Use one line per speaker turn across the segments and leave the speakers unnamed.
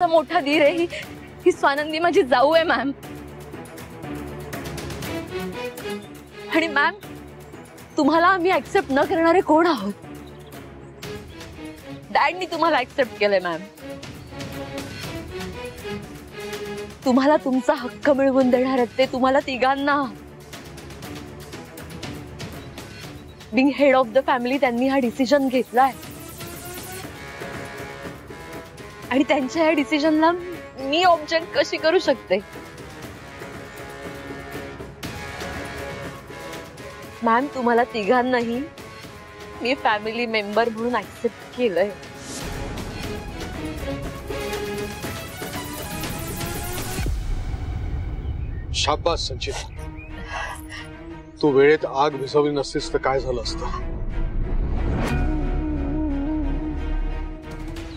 मोठा धीर आहे ही स्वानंदी माझी जाऊ आहे मॅम। आणि मॅम तुम्हाला आम्ही ऍक्सेप्ट न करणारे कोण आहोत? डॅडनी तुम्हाला ऍक्सेप्ट केलंय मॅम। तुम्हाला तुमचा हक्क मिळवून देणार आहेत ते तुम्हाला तिघांना। Being head of the family त्यांनी हा डिसिजन घेतलाय आणि त्यांच्या या डिसिजनला मी ऑब्जेक्ट कशी करू शकते? मॅम तुम्हाला तिघांनाही मी फॅमिली मेंबर म्हणून ऍक्सेप्ट केलंय।
शाबास संचिता, तू वेळेत आग भिजवली नसतीस तर काय झालं असतं?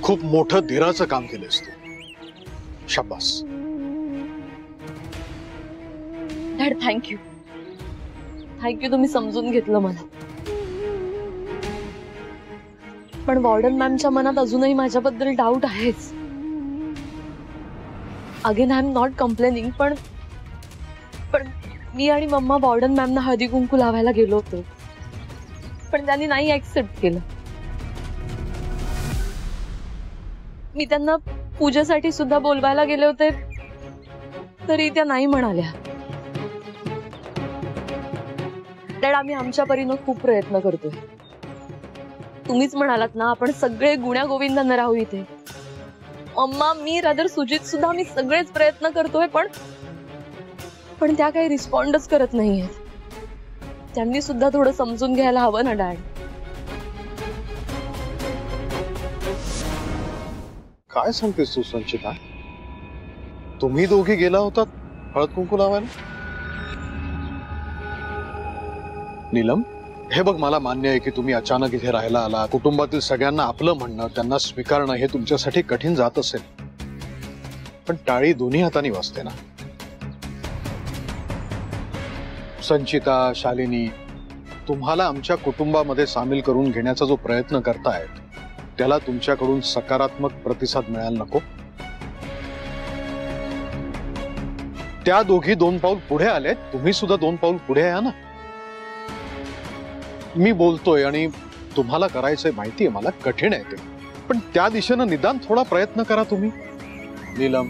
खूप मोठं धीराचं काम केलंस तू। शाबास
डॅड, थँक्यू थँक्यू, तुम्ही समजून घेतलं मला। पण वॉर्डन मॅमच्या मनात अजूनही माझ्याबद्दल डाऊट आहेच। Again I am not complaining, पण मी आणि मम्मा वॉर्डन मॅमना हळदी कुंकू लावायला गेलो होतो, पण त्यांनी नाही ऍक्सेप्ट केलं। मी त्यांना पूजेसाठी सुद्धा बोलवायला गेले होते तरी त्या नाही म्हणाल्या। डॅड, आम्ही आमच्या परीनं खूप प्रयत्न करतोय। तुम्हीच म्हणालात ना आपण सगळे गुण्या गोविंदांना राहू इथे। मम्मा, मी रादर सुजित सुद्धा आम्ही सगळेच प्रयत्न करतोय, पण त्या काही रिस्पॉन्डच करत नाहीयेत। त्यांनी सुद्धा थोडं समजून घ्यायला हवं ना डॅड।
काय सांगतेस तू संचिता? तुम्ही दोघी गेला होतात हळद कुंकू लावायला? नीलम, हे बघ, मला मान्य आहे की तुम्ही अचानक इथे राहायला आला, कुटुंबातील सगळ्यांना आपलं म्हणणं, त्यांना स्वीकारणं हे तुमच्यासाठी कठीण जात असेल, पण टाळी दोन्ही हातांनी वाजते ना। संचिता, शालिनी, तुम्हाला आमच्या कुटुंबामध्ये सामील करून घेण्याचा जो प्रयत्न करतायत त्याला तुमच्याकडून सकारात्मक प्रतिसाद मिळायला नको? त्या दोघी 2 पाऊल पुढे आलेत, तुम्ही सुद्धा 2 पाऊल पुढे या ना। मी बोलतोय आणि तुम्हाला करायचंय माहितीये मला, कठीण आहे ते, पण त्या दिशेनं निदान थोडा प्रयत्न करा तुम्ही। नीलम,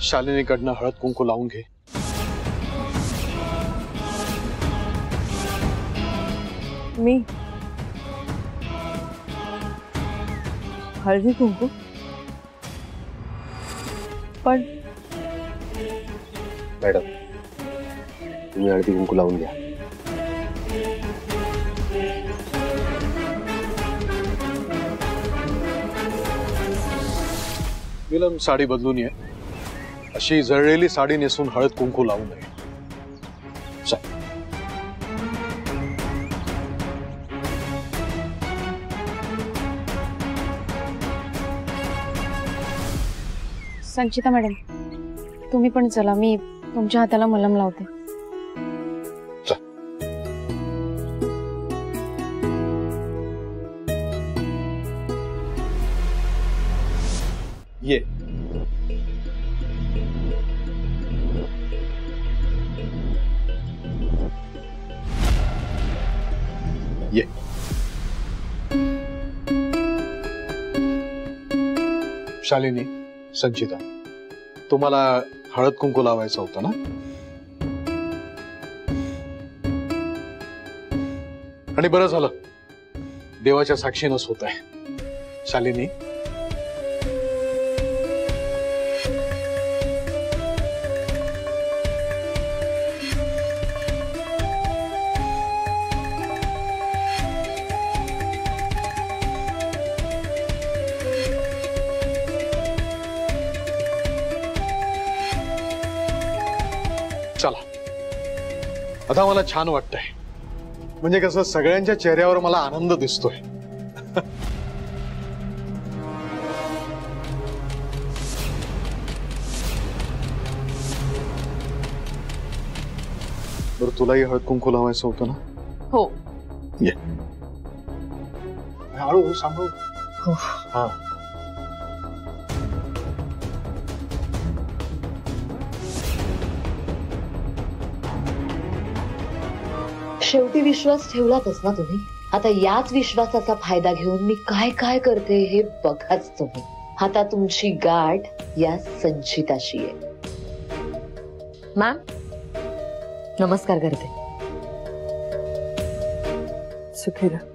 शालिनीकडनं हळद कुंकू लावून घे।
मी हळदी कुंकू? पण
मॅडम, तुम्ही हळदी कुंकू लावून घ्या।
नीलम, साडी बदलून ये। अशी जळलेली साडी नेसून हळद कुंकू लावू नये।
संचिता मॅडम, तुम्ही पण चला, मी तुमच्या हाताला मलम लावते।
ये ये शालिनी, संचिता, तुम्हाला हळद कुंकू लावायचं होतं ना? आणि बरं झालं, देवाच्या साक्षीनंच होत आहे। शालिनी, चला, आता मला छान वाटतंय। म्हणजे कसं, सगळ्यांच्या चेहऱ्यावर मला आनंद दिसतोय। बरं, तुलाही हळद कुंकू लावायचं होतं ना?
हो।
ये, हळू सांभाळू।
हो।
हा,
शेवटी विश्वास ठेवलातच ना तुम्ही. आता याच विश्वासाचा फायदा घेऊन मी काय काय करते हे बघाच तुम्ही. आता तुमची गाठ या संचिताशी आहे. मॅम नमस्कार करते.
सुखी रहा.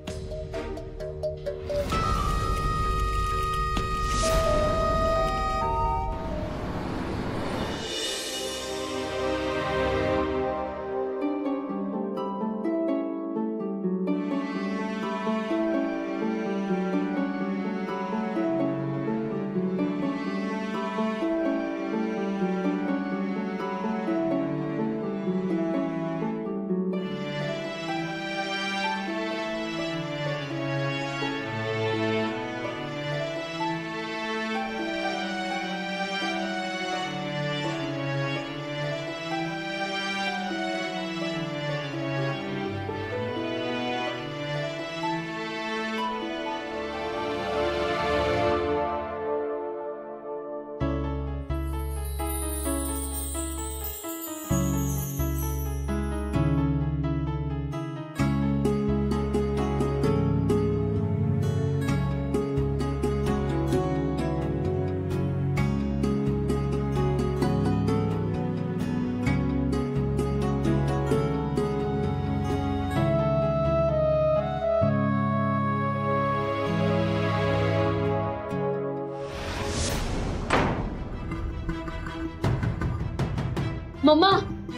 मम्मा,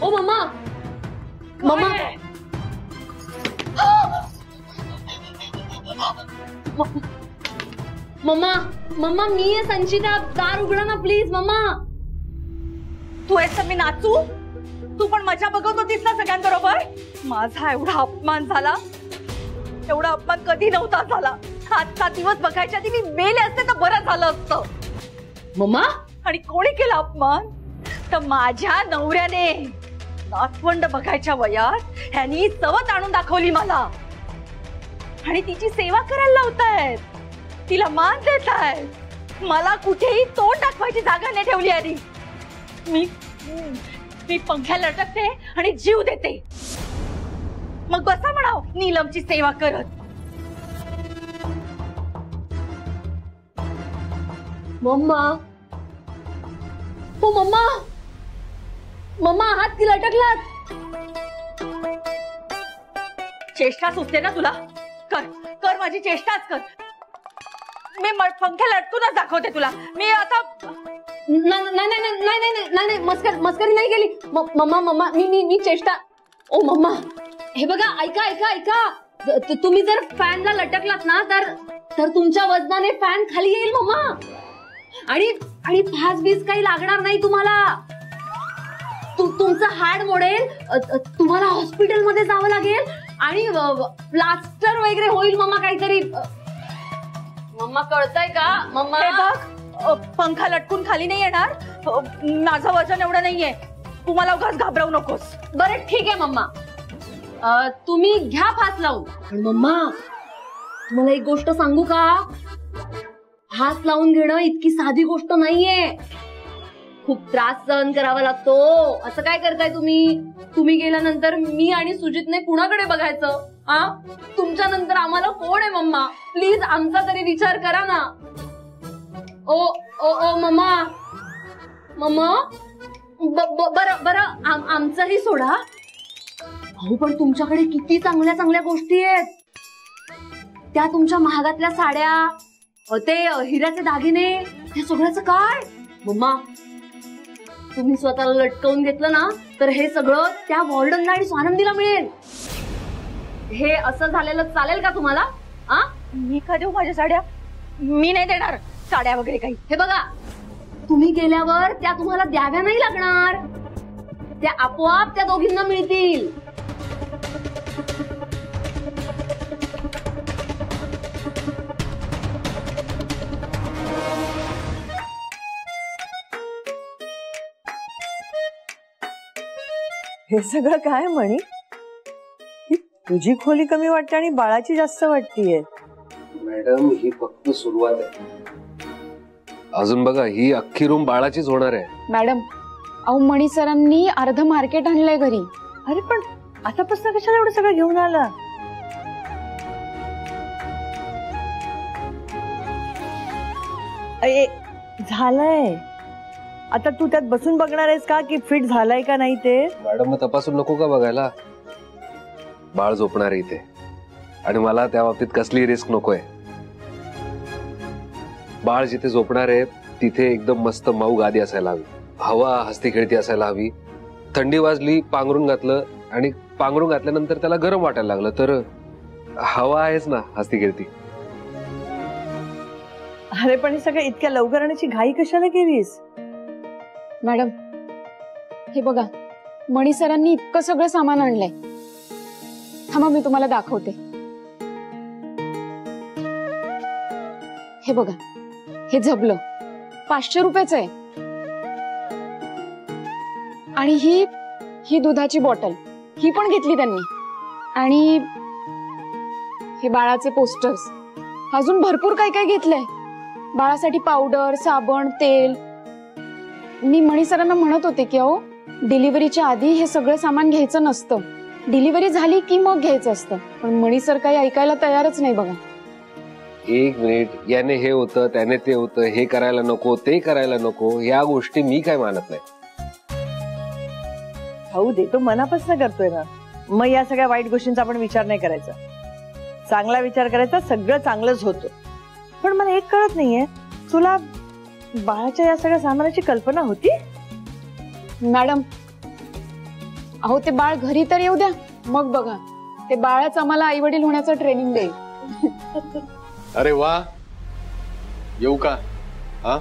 ओ मम्मा, मम्मा, मम्मा, मम्मा मी आहे संचिता. दार उघडा ना प्लीज. मम्मा
तू आहेस तर मी नाचू? तू पण मजा बघत होतीस ना सगळ्यांबरोबर. माझा एवढा अपमान झाला, एवढा अपमान कधी नव्हता झाला. आजचा दिवस बघायच्या आधी मी मेले असते तर बरं झालं असतं.
मम्मा,
आणि कोणी केला अपमान? तर माझ्या नवऱ्याने. नातवंड बघायच्या वयात ह्यानी चवत आणून दाखवली मला, आणि तिची सेवा करायला लावतायत, तिला मान देतायत. मला कुठेही तोंड दाखवायची जागा नाही ठेवली आधी. मी पंख्याला लटकते आणि जीव देते. मग बसा म्हणाव नीलमची सेवा करत.
मम्मा, ओ मम्मा, मम्मा हात की लटकलात.
चेष्टा सुचते ना तुला? कर कर माझी चेष्टाच कर. मी पंख्या लटकूनच दाखवते तुला. मी आता
नाही मस्करी नाही केली. मम्मा मम्मा मी चेष्टा. ओ मम्मा हे बघा, ऐका ऐका ऐका. तुम्ही जर फॅनला लटकलात ना तर तुमच्या वजनाने फॅन खाली येईल मम्मा. आणि फास बीस काही लागणार नाही तुम्हाला. तुमचं हाड मोडेल, तुम्हाला हॉस्पिटलमध्ये जावं लागेल आणि प्लास्टर वगैरे होईल मम्मा काहीतरी. मम्मा कळतंय का मम्मा?
हे बघ, पंखा लटकून खाली नाही येणार. माझं वजन एवढं नाहीये. तू मला उगाच घाबरवू नकोस.
बरं ठीक आहे मम्मा, तुम्ही घ्या फास लावून. पण मम्मा तुम्हाला एक गोष्ट सांगू का? फास लावून घेणं इतकी साधी गोष्ट नाहीये. खूप त्रास सहन करावा लागतो. असं काय करताय तुम्ही? तुम्ही गेल्यानंतर मी आणि सुजितने कुणाकडे बघायचं? तुमच्या नंतर आम्हाला कोण आहे मम्मा? प्लीज आमचा तरी विचार करा ना. ओ ओ ओ मम्मा, मम्मा बरं आमचंही सोडा. अहो पण तुमच्याकडे किती चांगल्या चांगल्या गोष्टी आहेत. त्या तुमच्या महागातल्या साड्या, ते हिऱ्याचे दागिने, हे सगळ्याचं काय? मम्मा तुम्ही स्वतःला लटकवून घेतलं ना तर हे सगळं त्या वॉर्डनला आणि स्वानंदीला मिळेल. हे असं झालेलं चालेल का तुम्हाला?
मी का देऊ माझ्या साड्या? मी नाही देणार साड्या वगैरे काही.
हे बघा, तुम्ही गेल्यावर त्या तुम्हाला द्याव्या नाही लागणार. त्या आपोआप त्या दोघींना मिळतील.
हे सगळं काय म्हणी? तुझी खोली कमी वाटते आणि बाळाची जास्त वाटतीये.
मॅडम ही फक्त सुरुवात आहे. अजून बघा, ही अख्खी रूम बाळाचीच होणार आहे.
मॅडम, अहो मणी सरांनी अर्ध मार्केट आणलंय घरी.
अरे पण आतापासून कशाला एवढं सगळं घेऊन आला? झालंय आता तू त्यात बसून बघणार आहेस का की फिट झालाय का नाही ते?
मॅडम, मग तपासून नको का बघायला? बाळ झोपणार आहे इथे आणि मला त्या बाबतीत कसली रिस्क नकोय. बाळ जिथे झोपणार आहे तिथे एकदम मस्त मऊ गादी असायला हवी, हवा हसती खेळती असायला हवी. थंडी वाजली, पांघरून घातलं आणि पांघरून घातल्यानंतर त्याला गरम वाटायला लागलं तर हवा आहेच ना हसती खेळती.
अरे पण हे सगळं इतक्या लवकर आणण्याची घाई कशाला केलीस?
मॅडम, हे बघा, मणी सरांनी इतकं सगळं सामान आणलंय. थांबा, मी तुम्हाला दाखवते. हे बघा, हे झबलं 500 रुपयाचं आहे. आणि ही दुधाची बॉटल ही पण घेतली त्यांनी. आणि हे बाळाचे पोस्टर्स, अजून भरपूर काही काही घेतलंय. बाळासाठी पावडर, साबण, तेल. मी मणी सरांना म्हणत होते की अहो, डिलिव्हरीच्या आधी हे सगळं सामान घ्यायचं नसतं, डिलिव्हरी झाली की मग घ्यायचं असतं. पण मणी सर काही ऐकायला तयारच नाही बघा.
एक मिनिट, याने हे होतं, त्याने ते होतं, हे करायला नको, ते करायला नको, या गोष्टी मी काय मानत नाही.
खाऊ दे, तो मनापासून करतोय ना. मग या सगळ्या वाईट गोष्टींचा आपण विचार नाही करायचा, चांगला विचार करायचा. सगळं चांगलंच होतं. पण मला एक कळत नाहीये, तुला बाळाच्या या सगळ्या सामानाची कल्पना होती?
मॅडम, अहो ते बाळ घरी तर येऊ द्या, मग बघा, ते बाळच आम्हाला आई वडील होण्याचं ट्रेनिंग देईल.
अरे वा, येऊ का? हा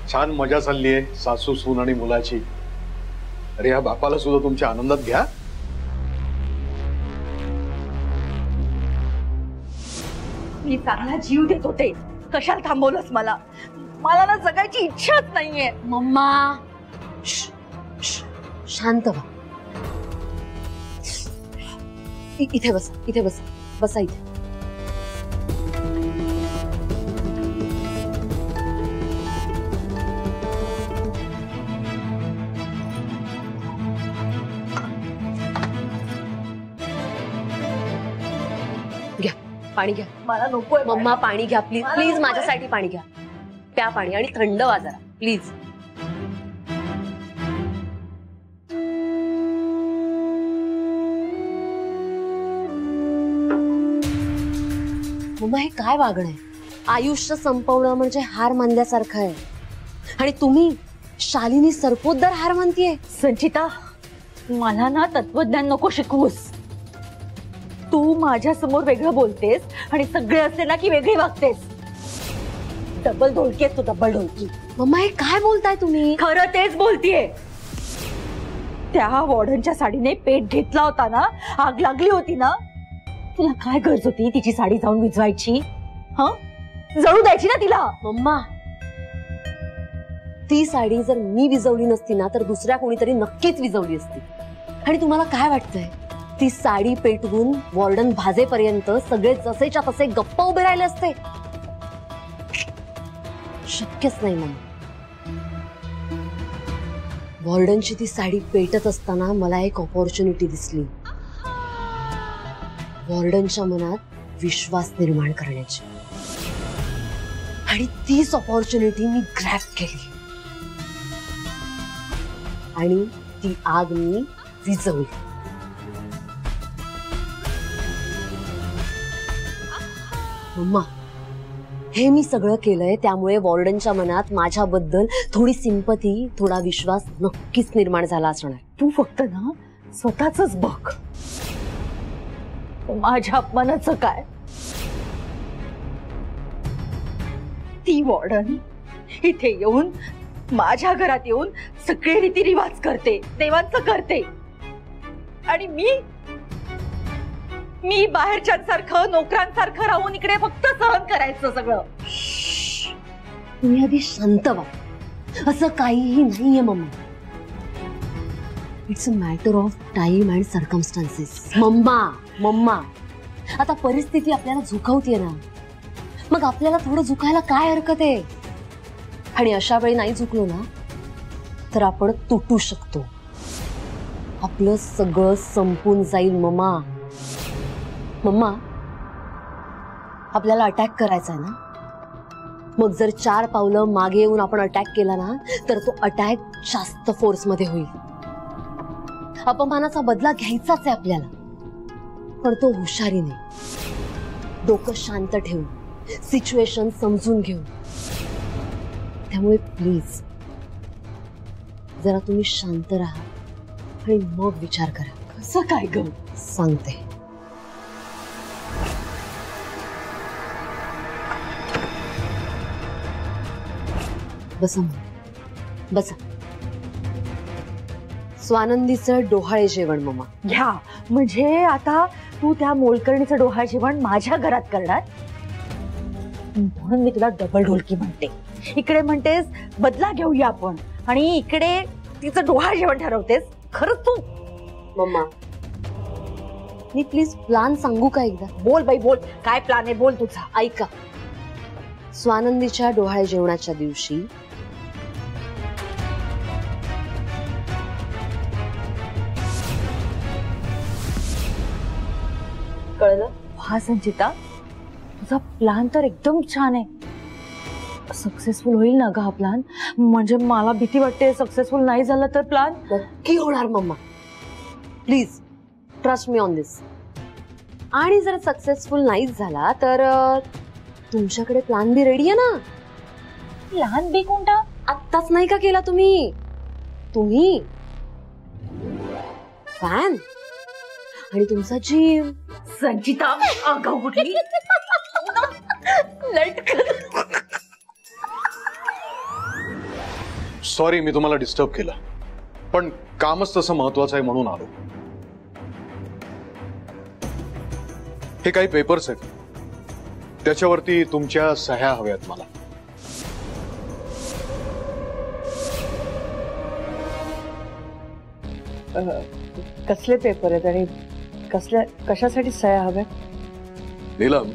छान मजा चाललीये सासू सून आणि मुलाची. अरे या बापाला सुद्धा तुमच्या आनंदात घ्या.
मी चांगला जीव देत होते, कशाला थांबवलंस मला? मला ना जगायची इच्छाच नाहीये.
मम्मा शांत व्हा. इथे बसा, इथे बसा, बसा इथे. घ्या पाणी घ्या.
मला नकोय
मम्मा पाणी घ्या प्लीज, प्लीज माझ्यासाठी पाणी घ्या. प्या पाणी आणि थंड व्हा जरा प्लीज. मम्मा हे काय वागणं आहे? आयुष्य संपवणं म्हणजे हार मानल्यासारखं आहे. आणि तुम्ही शालिनी सरपोतदार हार मानतीये.
संचिता, मला ना तत्वज्ञान नको शिकवूस. तू माझ्या समोर वेगळं बोलतेस आणि सगळे असले ना की वेगळी वागतेस. डबल ढोलकी आहे तू, डबल ढोलकी.
मम्मा हे काय बोलताय तुम्ही?
खरं तेच बोलतीये. त्या वॉर्डनच्या साडीने पेट घेतला होता ना, आग लागली होती ना, तुला काय गरज होती तिची साडी जाऊन विझवायची? जळू द्यायची ना तिला.
मम्मा, ती साडी जर मी विजवली नसती ना तर दुसऱ्या कोणीतरी नक्कीच विजवली असती. आणि तुम्हाला काय वाटतंय, ती साडी पेटवून वॉर्डन भाजेपर्यंत सगळे जसेच्या तसे गप्प उभे राहिले असते? शक्यच नाही मम्मा. वॉर्डनची ती साडी पेटत असताना मला एक ऑपॉर्च्युनिटी दिसली, वॉर्डनच्या मनात विश्वास निर्माण करण्याची. आणि तीच ऑपॉर्च्युनिटी मी ग्रॅब केली आणि ती आग मी विझवली. मम्मा, हे मी सगळं केलंय त्यामुळे वॉर्डनच्या मनात माझ्याबद्दल थोडी सिंपथी, थोडा विश्वास नक्कीच निर्माण झाला असणार.
तू फक्त ना स्वतःच बघ. माझ्या अपमानाचं काय? ती वॉर्डन इथे येऊन, माझ्या घरात येऊन सगळे रीतिरिवाज करते, देवांचं करते. आणि मी बाहेरच्यांसारखं नोकरांसारखं राहून इकडे फक्त सहन करायचं सगळं.
तुम्ही आधी शांत व्हा. असं काहीही नाहीये मम्मा. It's a matter of time and circumstances. मम्मा, आता परिस्थिती आपल्याला झुकवतीये ना, मग आपल्याला थोडं झुकायला काय हरकत आहे? आणि अशा वेळी नाही झुकलो ना तर आपण तुटू शकतो, आपलं सगळं संपून जाईल. मम्मा मम्मा, आपल्याला अटॅक करायचा आहे ना, मग जर 4 पावलं मागे येऊन आपण अटॅक केला ना, तर तो अटॅक जास्त फोर्स मध्ये होईल. अपमानाचा बदला घ्यायचाच आहे आपल्याला, पण तो हुशारीने, डोकं शांत ठेवून, सिच्युएशन समजून घेऊन. त्यामुळे प्लीज जरा तुम्ही शांत राहा आणि मग विचार करा.
कसं काय ग?
सांगते. बसा बसा. स्वानंदीचं डोहाळे जेवण मम्मा.
घ्या. म्हणजे आता तू त्या मोलकर्णीचं डोहाळे जेवण माझ्या घरात करणार, म्हणून मी तुला डबल ढोलकी म्हणते. इकडे म्हणतेस बदला घेऊया आपण, आणि इकडे तिचं डोहाळे जेवण ठरवतेस. खरंच तू.
मम्मा मी प्लीज प्लान सांगू का एकदा?
बोल बाई बोल, काय प्लान आहे बोल तुझा.
ऐका, स्वानंदीच्या डोहाळे जेवणाच्या दिवशी कळलं?
हा संचिता, तुझा प्लान तर एकदम छान आहे. सक्सेसफुल होईल ना ग हा प्लान? म्हणजे मला भीती वाटते सक्सेसफुल नाही झाला तर प्लान.
नक्की होणार मम्मा, please trust me on this. आणि जर सक्सेसफुल नाहीच झाला तर तुमच्याकडे प्लान बी रेडी आहे ना.
प्लान बी कोणता?
आत्ताच नाही का केला तुम्ही? तुम्ही फॅन आणि तुमचा जीव.
संचिता आगाऊ कुठली.
सॉरी मी तुम्हाला डिस्टर्ब केलं, पण कामच तसं महत्वाचं आहे म्हणून आलो. हे काही पेपर्स आहेत, त्याच्यावरती तुमच्या सह्या हव्यात मला.
कसले पेपर आहेत आणि कशासाठी सह्या हव्या?
नीलम,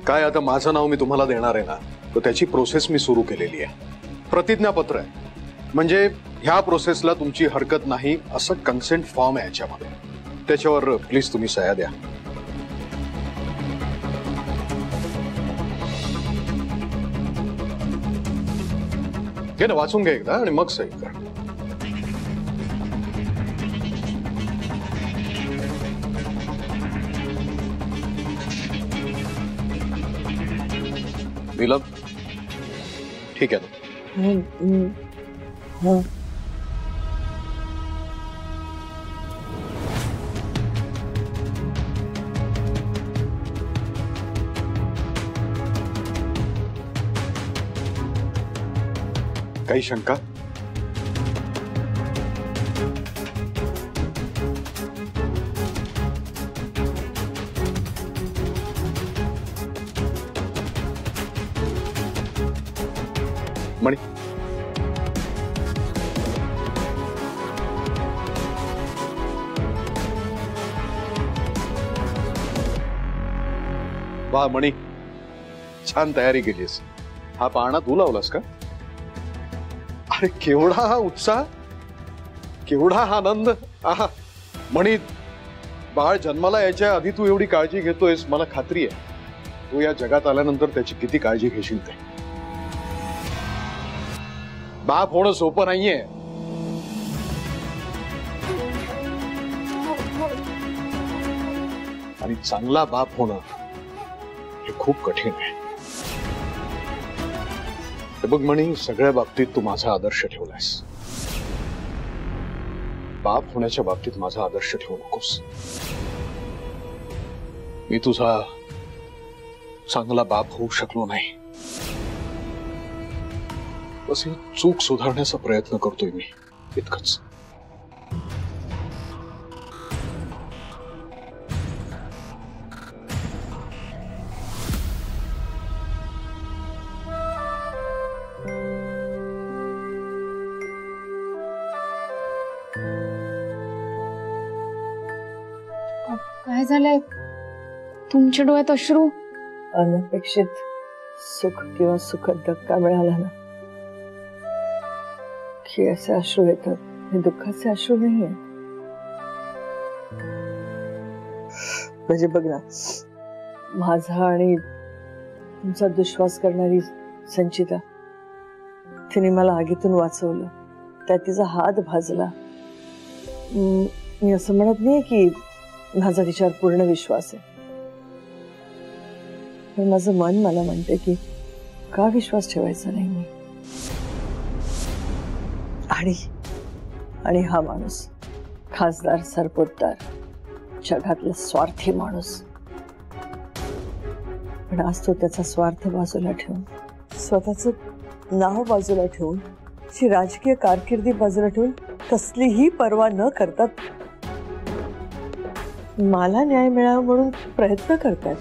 काय आता माझं नाव मी तुम्हाला देणार आहे ना, तर त्याची प्रोसेस मी सुरू केलेली आहे. प्रतिज्ञापत्र आहे, म्हणजे ह्या प्रोसेसला तुमची हरकत नाही असं कन्सेंट फॉर्म आहे याच्यामध्ये. त्याच्यावर प्लीज तुम्ही सह्या द्या. घे ना, वाचून घ्या एकदा आणि मग सही करा. नीलम, ठीक आहे ना? काही शंका? मणी, वा मणी, छान तयारी केलीस. हा पाळणा तू लावलास का? अरे केवढा हा उत्साह, केवढा हा आनंद. आहा मणी, बाळ जन्माला यायच्या आधी तू एवढी काळजी घेतोयस, मला खात्री आहे तू या जगात आल्यानंतर त्याची किती काळजी घेशील ते. बाप होणं सोपं नाहीये. आणि चांगला बाप होणं हे खूप कठीण आहे. हे बघ म्हणे, सगळ्या बाबतीत तू माझा आदर्श ठेवलायस. बाप होण्याच्या बाबतीत माझा आदर्श ठेवू नकोस. मी तुझा चांगला बाप होऊ शकलो नाही, बस ही चूक सुधारण्याचा प्रयत्न करतोय मी, इतकंच.
काय झालंय? तुमच्या डोळ्यात अश्रू?
अनपेक्षित सुख किंवा सुखद धक्का मिळाला ना, हे असे अश्रू येतात, हे दुःखाचे अश्रू नाही आहेत. म्हणजे बघ ना, माझा आणि तुमचा दुश्वास करणारी संचिता, तिने मला आगीतून वाचवलं, त्यात तिचा हात भाजला. मी असं म्हणत नाही की माझा तिच्यावर पूर्ण विश्वास आहे, पण माझं मन मला म्हणते की का विश्वास ठेवायचा नाही मी. आणि हा माणूस, खासदार सरपोतदार, जगातला स्वार्थी माणूस, पण आज तो त्याचा स्वार्थ बाजूला ठेवून, स्वतःच नाव बाजूला ठेवून, ची राजकीय कारकिर्दी बाजूला ठेवून, कसलीही पर्वा न करता मला न्याय मिळावा म्हणून प्रयत्न करतात.